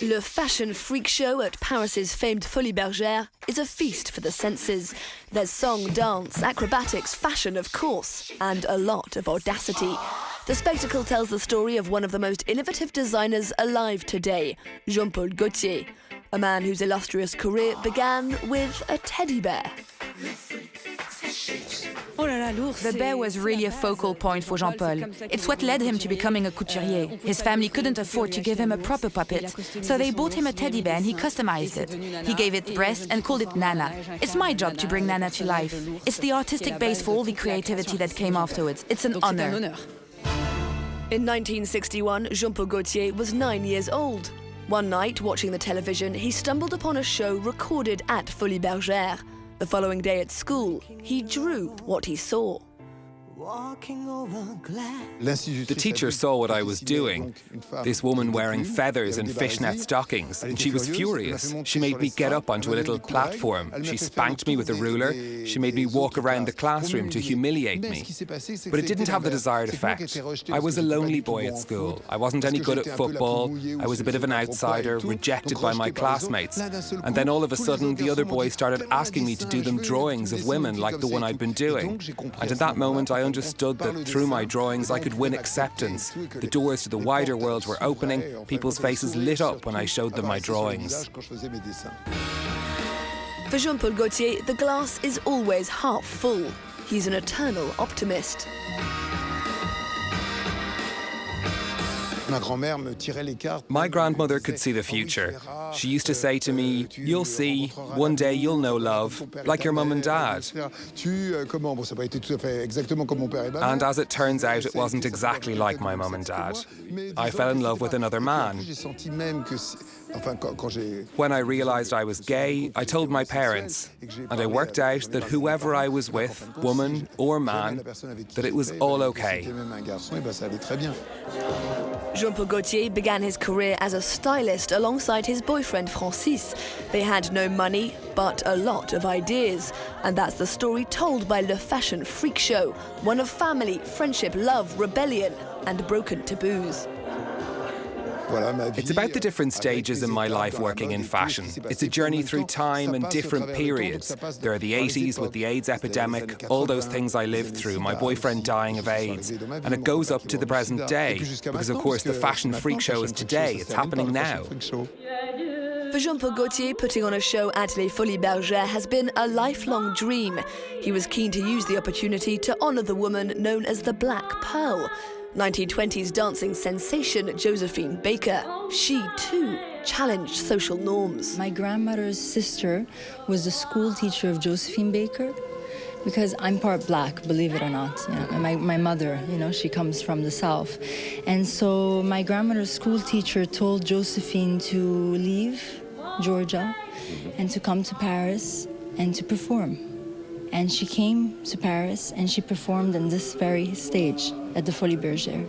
Le fashion freak show at Paris's famed Folies Bergère is a feast for the senses. There's song, dance, acrobatics, fashion, of course, and a lot of audacity. The spectacle tells the story of one of the most innovative designers alive today, Jean-Paul Gaultier, a man whose illustrious career began with a teddy bear. The bear was really a focal point for Jean-Paul. It's what led him to becoming a couturier. His family couldn't afford to give him a proper puppet, so they bought him a teddy bear and he customized it. He gave it breasts and called it Nana. It's my job to bring Nana to life. It's the artistic base for all the creativity that came afterwards. It's an honor. In 1961, Jean-Paul Gaultier was 9 years old. One night, watching the television, he stumbled upon a show recorded at Folies Bergère. The following day at school, he drew what he saw. The teacher saw what I was doing. This woman wearing feathers and fishnet stockings, and she was furious. She made me get up onto a little platform. She spanked me with a ruler. She made me walk around the classroom to humiliate me. But it didn't have the desired effect. I was a lonely boy at school. I wasn't any good at football. I was a bit of an outsider, rejected by my classmates. And then all of a sudden, the other boys started asking me to do them drawings of women like the one I'd been doing. And at that moment, I understood that through my drawings I could win acceptance. The doors to the wider world were opening, people's faces lit up when I showed them my drawings. For Jean-Paul Gaultier, the glass is always half full. He's an eternal optimist. My grandmother could see the future. She used to say to me, "You'll see, one day you'll know love, like your mum and dad." And as it turns out, it wasn't exactly like my mum and dad. I fell in love with another man. When I realized I was gay, I told my parents, and I worked out that whoever I was with, woman or man, that it was all okay. Jean-Paul Gaultier began his career as a stylist alongside his boyfriend Francis. They had no money, but a lot of ideas. And that's the story told by Le Fashion Freak Show, one of family, friendship, love, rebellion, and broken taboos. It's about the different stages in my life working in fashion. It's a journey through time and different periods. There are the 80s with the AIDS epidemic, all those things I lived through, my boyfriend dying of AIDS. And it goes up to the present day, because of course the fashion freak show is today, it's happening now. For Jean-Paul Gaultier, putting on a show at Les Folies Bergère has been a lifelong dream. He was keen to use the opportunity to honour the woman known as the Black Pearl. 1920s dancing sensation Josephine Baker. She, too, challenged social norms. My grandmother's sister was the school teacher of Josephine Baker, because I'm part black, believe it or not. You know, and my mother, she comes from the South. And so my grandmother's school teacher told Josephine to leave Georgia and to come to Paris and to perform. And she came to Paris and she performed on this very stage at the Folies Bergère.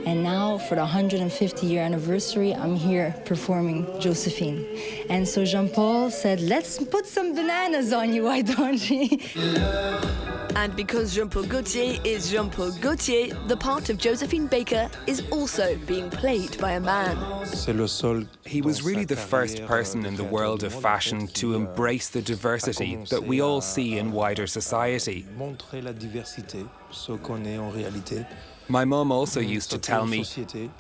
And now, for the 150-year anniversary, I'm here performing Josephine. And so Jean-Paul said, let's put some bananas on you, why don't we? And because Jean-Paul Gaultier is Jean-Paul Gaultier, the part of Josephine Baker is also being played by a man. He was really the first person in the world of fashion to embrace the diversity that we all see in wider society. My mum also used to tell me,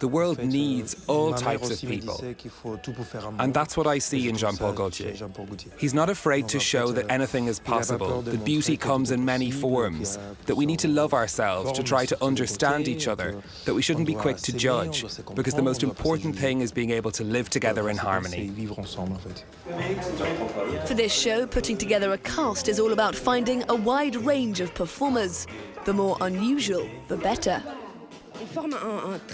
the world needs all types of people. And that's what I see in Jean-Paul Gaultier. He's not afraid to show that anything is possible, that beauty comes in many forms, that we need to love ourselves, to try to understand each other, that we shouldn't be quick to judge, because the most important thing is being able to live together in harmony. For this show, putting together a cast is all about finding a wide range of performers. The more unusual, the better.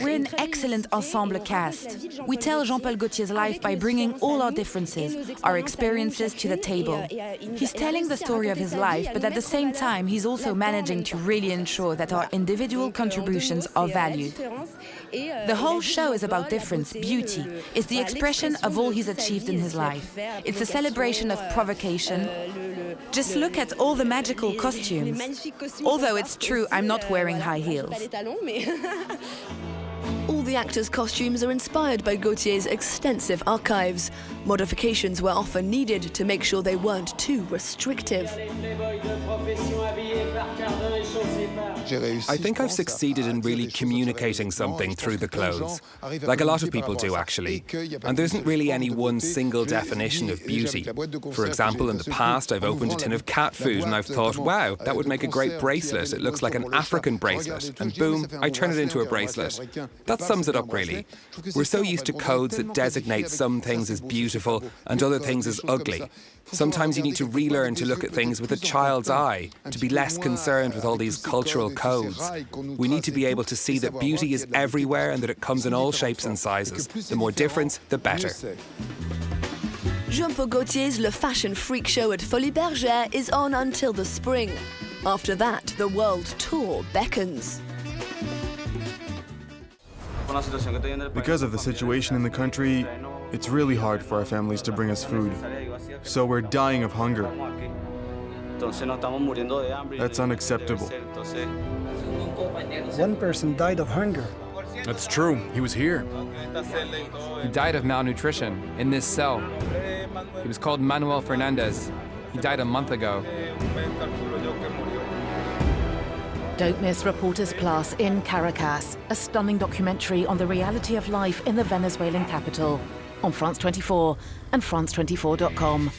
We're an excellent ensemble cast. We tell Jean-Paul Gaultier's life by bringing all our differences, our experiences to the table. He's telling the story of his life, but at the same time, he's also managing to really ensure that our individual contributions are valued. The whole show is about difference, beauty. It's the expression of all he's achieved in his life. It's a celebration of provocation. Just look at all the magical costumes. Although it's true, I'm not wearing high heels. All the the actors' costumes are inspired by Gaultier's extensive archives. Modifications were often needed to make sure they weren't too restrictive. I think I've succeeded in really communicating something through the clothes, like a lot of people do actually. And there isn't really any one single definition of beauty. For example, in the past I've opened a tin of cat food and I've thought, wow, that would make a great bracelet. It looks like an African bracelet. And boom, I turn it into a bracelet. That sums it up really. We're so used to codes that designate some things as beautiful and other things as ugly. Sometimes you need to relearn to look at things with a child's eye, to be less concerned with all these cultural codes. We need to be able to see that beauty is everywhere and that it comes in all shapes and sizes. The more difference, the better. Jean-Paul Gaultier's Le Fashion Freak Show at Folies Bergère is on until the spring. After that, the world tour beckons. Because of the situation in the country, it's really hard for our families to bring us food. So we're dying of hunger. That's unacceptable. One person died of hunger. That's true. He was here. He died of malnutrition in this cell. He was called Manuel Fernandez. He died a month ago. Don't miss Reporters Plus in Caracas, a stunning documentary on the reality of life in the Venezuelan capital, on France 24 and France24.com.